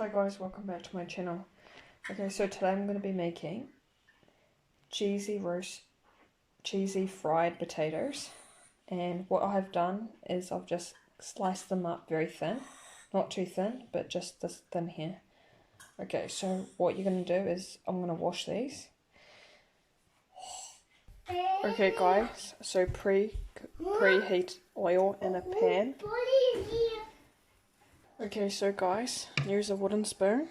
Hi guys, welcome back to my channel. Okay, so today I'm going to be making cheesy fried potatoes, and what I've done is I've just sliced them up very thin, not too thin, but just this thin here. Okay, so what you're going to do is I'm going to wash these. Okay guys, so preheat oil in a pan. Okay, so guys, use a wooden spoon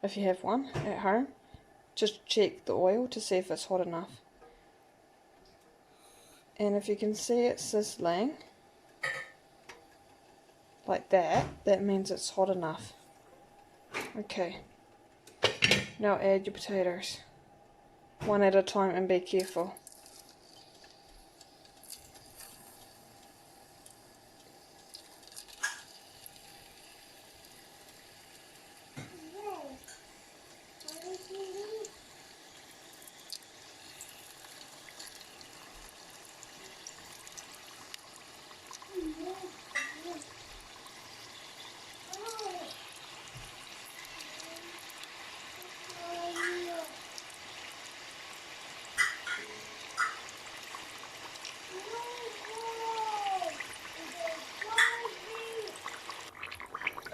if you have one at home. Just check the oil to see if it's hot enough. And if you can see it sizzling like that, that means it's hot enough. Okay, now add your potatoes, one at a time, and be careful.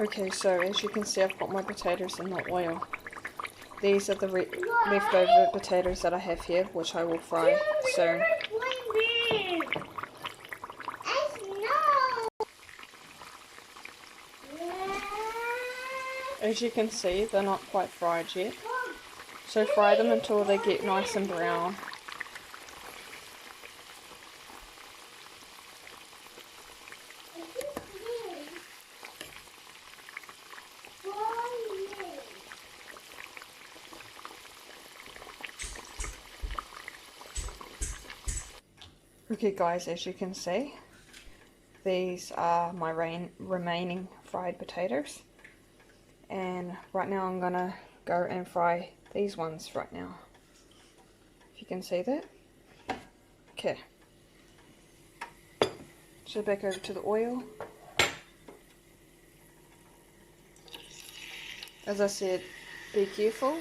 Okay, so as you can see, I've got my potatoes in the oil. These are the leftover potatoes that I have here, which I will fry soon. As you can see, they're not quite fried yet, so fry them until they get nice and brown. Okay guys, as you can see, these are my remaining fried potatoes, and right now I'm gonna go and fry these ones right now, if you can see that. Okay, so back over to the oil. As I said, be careful.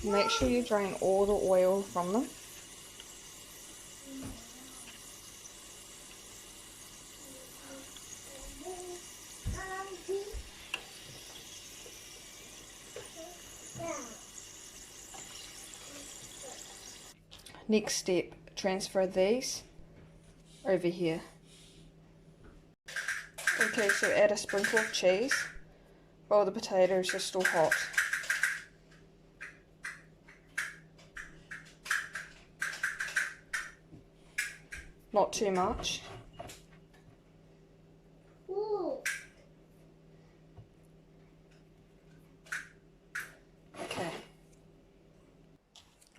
Make sure you drain all the oil from them. Next step, transfer these over here. Okay, so add a sprinkle of cheese while the potatoes are still hot. Not too much.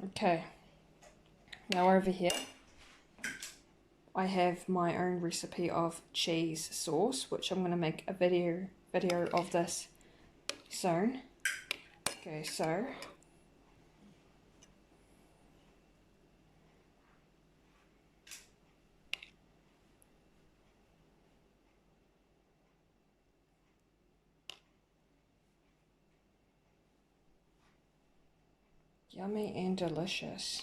Okay. Now over here, I have my own recipe of cheese sauce, which I'm going to make a video of this soon. Okay, so yummy and delicious.